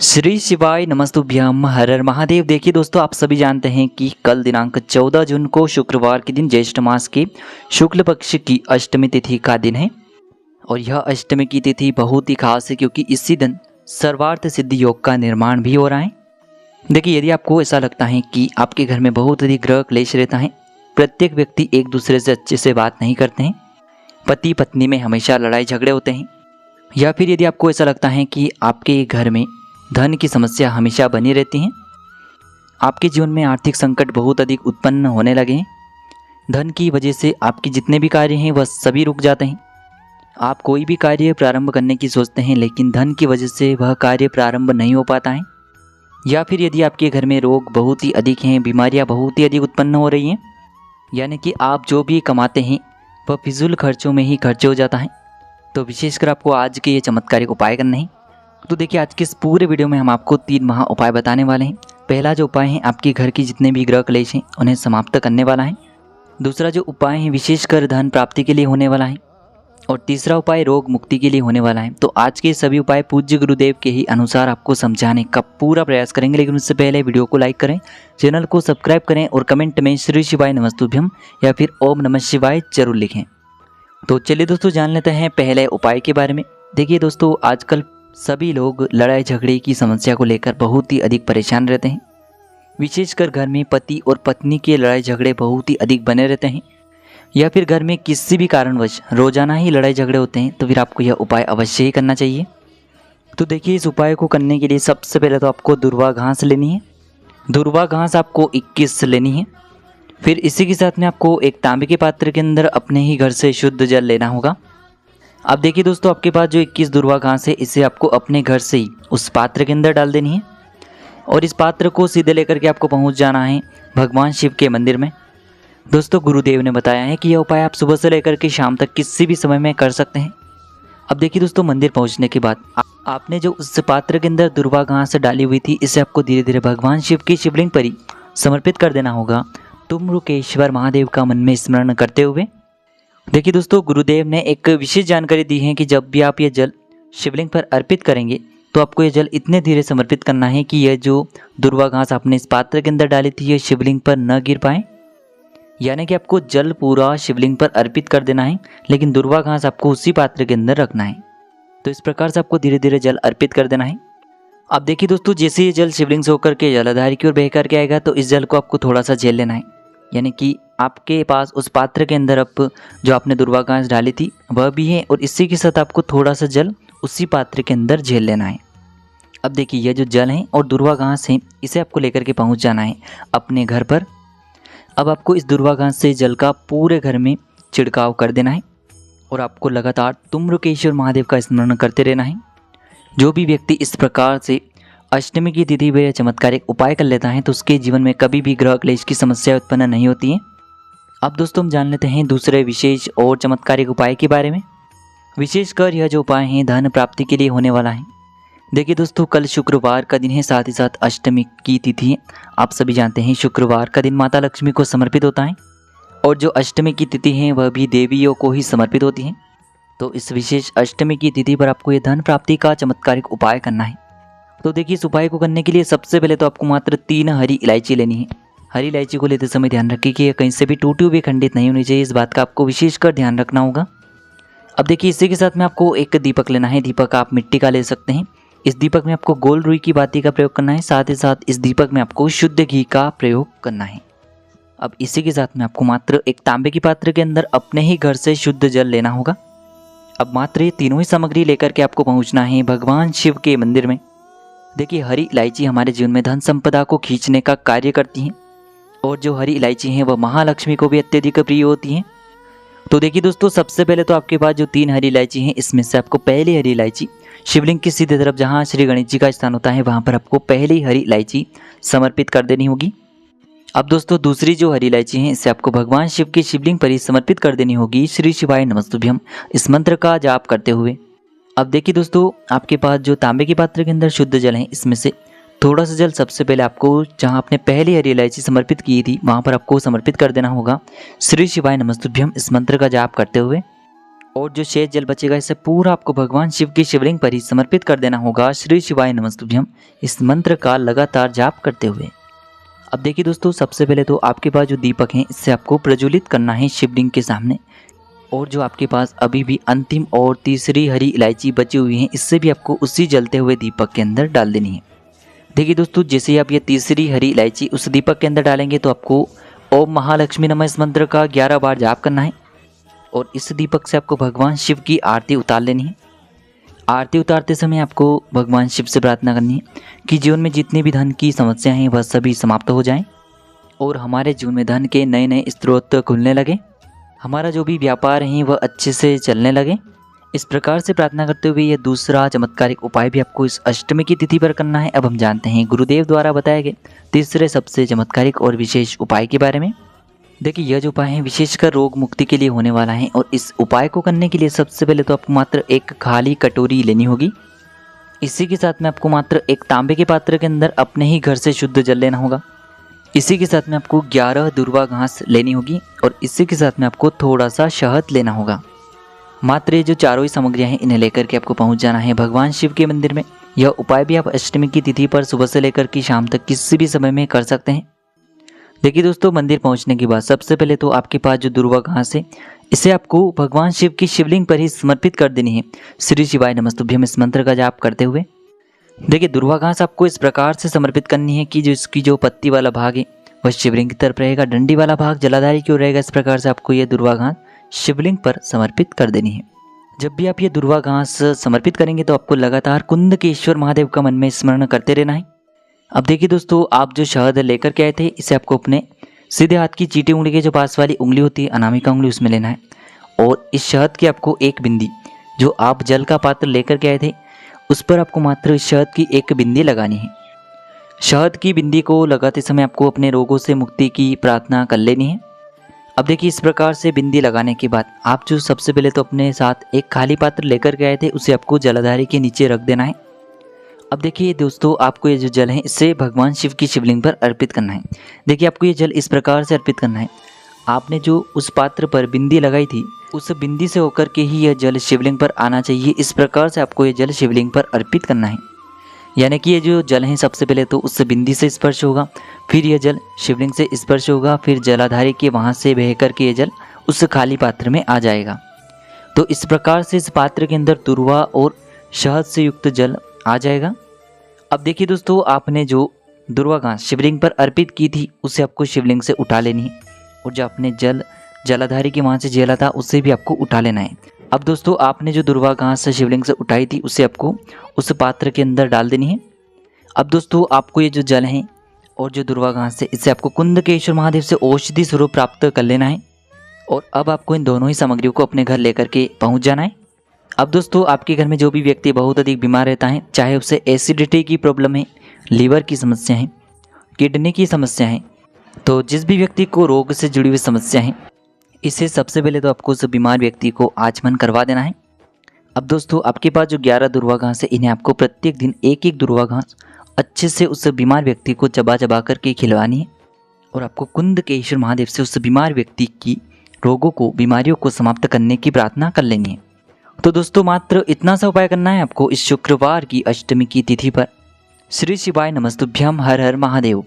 श्री शिवाय नमस्तुभ्यम हर हर महादेव। देखिए दोस्तों, आप सभी जानते हैं कि कल दिनांक 14 जून को शुक्रवार के दिन ज्येष्ठ मास के शुक्ल पक्ष की अष्टमी तिथि का दिन है। और यह अष्टमी की तिथि बहुत ही खास है क्योंकि इसी दिन सर्वार्थ सिद्धि योग का निर्माण भी हो रहा है। देखिए, यदि आपको ऐसा लगता है कि आपके घर में बहुत अधिक ग्रह क्लेश रहता है, प्रत्येक व्यक्ति एक दूसरे से अच्छे से बात नहीं करते हैं, पति पत्नी में हमेशा लड़ाई झगड़े होते हैं, या फिर यदि आपको ऐसा लगता है कि आपके घर में धन की समस्या हमेशा बनी रहती है, आपके जीवन में आर्थिक संकट बहुत अधिक उत्पन्न होने लगे हैं, धन की वजह से आपके जितने भी कार्य हैं वह सभी रुक जाते हैं, आप कोई भी कार्य प्रारंभ करने की सोचते हैं लेकिन धन की वजह से वह कार्य प्रारंभ नहीं हो पाता है, या फिर यदि आपके घर में रोग बहुत ही अधिक हैं, बीमारियां बहुत ही अधिक उत्पन्न हो रही हैं, यानी कि आप जो भी कमाते हैं वह फिजूल खर्चों में ही खर्च हो जाता है, तो विशेषकर आपको आज के ये चमत्कारिक उपाय करने हैं। तो देखिए, आज के इस पूरे वीडियो में हम आपको 3 महा उपाय बताने वाले हैं। पहला जो उपाय है, आपके घर की जितने भी ग्रह क्लेश हैं उन्हें समाप्त करने वाला है। दूसरा जो उपाय है, विशेषकर धन प्राप्ति के लिए होने वाला है। और तीसरा उपाय रोग मुक्ति के लिए होने वाला है। तो आज के सभी उपाय पूज्य गुरुदेव के ही अनुसार आपको समझाने का पूरा प्रयास करेंगे, लेकिन उससे पहले वीडियो को लाइक करें, चैनल को सब्सक्राइब करें और कमेंट में श्री शिवाय नमस्तुभ्यम या फिर ओम नमः शिवाय जरूर लिखें। तो चलिए दोस्तों, जान लेते हैं पहले उपाय के बारे में। देखिए दोस्तों, आजकल सभी लोग लड़ाई झगड़े की समस्या को लेकर बहुत ही अधिक परेशान रहते हैं। विशेषकर घर में पति और पत्नी के लड़ाई झगड़े बहुत ही अधिक बने रहते हैं, या फिर घर में किसी भी कारणवश रोजाना ही लड़ाई झगड़े होते हैं, तो फिर आपको यह उपाय अवश्य ही करना चाहिए। तो देखिए, इस उपाय को करने के लिए सबसे पहले तो आपको दुर्वा घास लेनी है। दुर्वा घास आपको 21 लेनी है। फिर इसी के साथ में आपको एक तांबे के पात्र के अंदर अपने ही घर से शुद्ध जल लेना होगा। अब देखिए दोस्तों, आपके पास जो 21 दुर्वा घास है, इसे आपको अपने घर से ही उस पात्र के अंदर डाल देनी है और इस पात्र को सीधे लेकर के आपको पहुंच जाना है भगवान शिव के मंदिर में। दोस्तों, गुरुदेव ने बताया है कि यह उपाय आप सुबह से लेकर के शाम तक किसी भी समय में कर सकते हैं। अब देखिए दोस्तों, मंदिर पहुंचने के बाद आपने जो उस पात्र के अंदर दुर्वा घास डाली हुई थी, इसे आपको धीरे धीरे भगवान शिव की शिवलिंग पर ही समर्पित कर देना होगा, तुमरुकेश्वर महादेव का मन में स्मरण करते हुए। देखिए दोस्तों, गुरुदेव ने एक विशेष जानकारी दी है कि जब भी आप ये जल शिवलिंग पर अर्पित करेंगे तो आपको ये जल इतने धीरे समर्पित करना है कि यह जो दुर्वा घास आपने इस पात्र के अंदर डाली थी, यह शिवलिंग पर न गिर पाए। यानी कि आपको जल पूरा शिवलिंग पर अर्पित कर देना है, लेकिन दुर्वा घास आपको उसी पात्र के अंदर रखना है। तो इस प्रकार से आपको धीरे धीरे जल अर्पित कर देना है। अब देखिए दोस्तों, जैसे ये जल शिवलिंग से होकर के जलाधार की ओर बह करके आएगा, तो इस जल को आपको थोड़ा सा झेल लेना है। यानी कि आपके पास उस पात्र के अंदर अब जो आपने दुर्वा घास डाली थी वह भी है, और इसी के साथ आपको थोड़ा सा जल उसी पात्र के अंदर झेल लेना है। अब देखिए, यह जो जल है और दुर्वा घास है, इसे आपको लेकर के पहुंच जाना है अपने घर पर। अब आपको इस दुर्वा घास से जल का पूरे घर में छिड़काव कर देना है और आपको लगातार तुम्रुकेश्वर महादेव का स्मरण करते रहना है। जो भी व्यक्ति इस प्रकार से अष्टमी की तिथि में चमत्कारिक उपाय कर लेता है, तो उसके जीवन में कभी भी ग्रह क्लेश की समस्या उत्पन्न नहीं होती है। अब दोस्तों, हम जान लेते हैं दूसरे विशेष और चमत्कारिक उपाय के बारे में। विशेषकर यह जो उपाय है धन प्राप्ति के लिए होने वाला है। देखिए दोस्तों, कल शुक्रवार का दिन है, साथ ही साथ अष्टमी की तिथि है। आप सभी जानते हैं शुक्रवार का दिन माता लक्ष्मी को समर्पित होता है, और जो अष्टमी की तिथि है वह भी देवियों को ही समर्पित होती है। तो इस विशेष अष्टमी की तिथि पर आपको यह धन प्राप्ति का चमत्कारिक उपाय करना है। तो देखिए, इस उपाय को करने के लिए सबसे पहले तो आपको मात्र 3 हरी इलायची लेनी है। हरी इलायची को लेते समय ध्यान रखिए कि यह कहीं से भी टूटी हुई खंडित नहीं होनी चाहिए, इस बात का आपको विशेषकर ध्यान रखना होगा। अब देखिए, इसी के साथ में आपको एक दीपक लेना है। दीपक आप मिट्टी का ले सकते हैं। इस दीपक में आपको गोल रुई की बाती का प्रयोग करना है, साथ ही साथ इस दीपक में आपको शुद्ध घी का प्रयोग करना है। अब इसी के साथ में आपको मात्र एक तांबे की पात्र के अंदर अपने ही घर से शुद्ध जल लेना होगा। अब मात्र ये तीनों ही सामग्री लेकर के आपको पहुंचना है भगवान शिव के मंदिर में। देखिए, हरी इलायची हमारे जीवन में धन संपदा को खींचने का कार्य करती हैं, और जो हरी इलायची हैं वह महालक्ष्मी को भी अत्यधिक प्रिय होती हैं। तो देखिए दोस्तों, सबसे पहले तो आपके पास जो 3 हरी इलायची हैं, इसमें से आपको पहली हरी इलायची शिवलिंग की सीधी तरफ जहाँ श्री गणेश जी का स्थान होता है, वहाँ पर आपको पहली हरी इलायची समर्पित कर देनी होगी। अब दोस्तों, दूसरी जो हरी इलायची है, इसे आपको भगवान शिव की शिवलिंग पर ही समर्पित कर देनी होगी, श्री शिवाय नमस्तुभ्यम इस मंत्र का जाप करते हुए। अब देखिए दोस्तों, आपके पास जो तांबे के पात्र के अंदर शुद्ध जल है, इसमें से थोड़ा सा जल सबसे पहले आपको जहां आपने पहली हरी इलायची समर्पित की थी वहां पर आपको समर्पित कर देना होगा, श्री शिवाय नमस्तुभ्यम इस मंत्र का जाप करते हुए। और जो शेष जल बचेगा इसे पूरा आपको भगवान शिव की शिवलिंग पर ही समर्पित कर देना होगा। श्री शिवाय नमस्तुभ्यम इस मंत्र का लगातार जाप करते हुए। अब देखिए दोस्तों, सबसे पहले तो आपके पास जो दीपक हैं इससे आपको प्रज्वलित करना है शिवलिंग के सामने। और जो आपके पास अभी भी अंतिम और तीसरी हरी इलायची बची हुई है इससे भी आपको उसी जलते हुए दीपक के अंदर डाल देनी है। देखिए दोस्तों, जैसे ही आप ये तीसरी हरी इलायची उस दीपक के अंदर डालेंगे तो आपको ओम महालक्ष्मी नमः इस मंत्र का 11 बार जाप करना है। और इस दीपक से आपको भगवान शिव की आरती उतार लेनी है। आरती उतारते समय आपको भगवान शिव से प्रार्थना करनी है कि जीवन में जितनी भी धन की समस्या हैं वह सभी समाप्त हो जाएं और हमारे जीवन में धन के नए नए स्रोत खुलने लगे। हमारा जो भी व्यापार है वह अच्छे से चलने लगे। इस प्रकार से प्रार्थना करते हुए यह दूसरा चमत्कारिक उपाय भी आपको इस अष्टमी की तिथि पर करना है। अब हम जानते हैं गुरुदेव द्वारा बताए गए तीसरे सबसे चमत्कारिक और विशेष उपाय के बारे में। देखिए, यह जो उपाय है विशेषकर रोग मुक्ति के लिए होने वाला है। और इस उपाय को करने के लिए सबसे पहले तो आपको मात्र एक खाली कटोरी लेनी होगी। इसी के साथ में आपको मात्र एक तांबे के पात्र के अंदर अपने ही घर से शुद्ध जल लेना होगा। इसी के साथ में आपको 11 दुर्वा घास लेनी होगी और इसी के साथ में आपको थोड़ा सा शहद लेना होगा। मात्र ये जो चारों ही सामग्रियां हैं इन्हें लेकर के आपको पहुंच जाना है भगवान शिव के मंदिर में। यह उपाय भी आप अष्टमी की तिथि पर सुबह से लेकर के शाम तक किसी भी समय में कर सकते हैं। देखिए दोस्तों, मंदिर पहुंचने के बाद सबसे पहले तो आपके पास जो दुर्वा घास है इसे आपको भगवान शिव की शिवलिंग पर ही समर्पित कर देनी है। श्री शिवाय नमस्तुभ्यम इस मंत्र का जाप करते हुए। देखिए, दुर्वा घास आपको इस प्रकार से समर्पित करनी है कि जो इसकी जो पत्ती वाला भाग है वह शिवलिंग की तरफ रहेगा, डंडी वाला भाग जलाधारी की ओर रहेगा। इस प्रकार से आपको यह दुर्वा घास शिवलिंग पर समर्पित कर देनी है। जब भी आप ये दुर्वा घास समर्पित करेंगे तो आपको लगातार कुंदकेश्वर महादेव का मन में स्मरण करते रहना है। अब देखिए दोस्तों, आप जो शहद लेकर के आए थे इसे आपको अपने सीधे हाथ की चीटी उंगली के जो पास वाली उंगली होती है अनामिका उंगली उसमें लेना है। और इस शहद की आपको एक बिंदी जो आप जल का पात्र लेकर के आए थे उस पर आपको मात्र इस शहद की एक बिंदी लगानी है। शहद की बिंदी को लगाते समय आपको अपने रोगों से मुक्ति की प्रार्थना कर लेनी है। अब देखिए, इस प्रकार से बिंदी लगाने के बाद आप जो सबसे पहले तो अपने साथ एक खाली पात्र लेकर के आए थे उसे आपको जलाधारी के नीचे रख देना है। अब देखिए दोस्तों, आपको ये जो जल है इसे भगवान शिव की शिवलिंग पर अर्पित करना है। देखिए, आपको ये जल इस प्रकार से अर्पित करना है, आपने जो उस पात्र पर बिंदी लगाई थी उस बिंदी से होकर के ही यह जल शिवलिंग पर आना चाहिए। इस प्रकार से आपको ये जल शिवलिंग पर अर्पित करना है। यानी कि ये जो जल है सबसे पहले तो उस बिंदी से स्पर्श होगा, फिर यह जल शिवलिंग से स्पर्श होगा, फिर जलाधारी के वहाँ से बह कर के ये जल उस खाली पात्र में आ जाएगा। तो इस प्रकार से इस पात्र के अंदर दुर्वा और शहद से युक्त जल आ जाएगा। अब देखिए दोस्तों, आपने जो दुर्वा घास शिवलिंग पर अर्पित की थी उसे आपको शिवलिंग से उठा लेनी है और जो आपने जल जलाधारी के वहाँ से झेला था उसे भी आपको उठा लेना है। अब दोस्तों, आपने जो दुर्वा घास शिवलिंग से उठाई थी उसे आपको उस पात्र के अंदर डाल देनी है। अब दोस्तों, आपको ये जो जल है और जो दुर्वा घास है इसे आपको कुंदकेश्वर महादेव से औषधि स्वरूप प्राप्त कर लेना है। और अब आपको इन दोनों ही सामग्रियों को अपने घर लेकर के पहुँच जाना है। अब दोस्तों, आपके घर में जो भी व्यक्ति बहुत अधिक बीमार रहता है, चाहे उसे एसिडिटी की प्रॉब्लम है, लीवर की समस्या है, किडनी की समस्या है, तो जिस भी व्यक्ति को रोग से जुड़ी हुई समस्या है इसे सबसे पहले तो आपको उस बीमार व्यक्ति को आचमन करवा देना है। अब दोस्तों, आपके पास जो 11 दुर्वा घास है इन्हें आपको प्रत्येक दिन एक एक दुर्वा घास अच्छे से उस बीमार व्यक्ति को चबा चबा करके खिलवानी है। और आपको कुंदकेश्वर महादेव से उस बीमार व्यक्ति की रोगों को बीमारियों को समाप्त करने की प्रार्थना कर लेनी है। तो दोस्तों, मात्र इतना सा उपाय करना है आपको इस शुक्रवार की अष्टमी की तिथि पर। श्री शिवाय नमस्तुभ्यम, हर हर महादेव।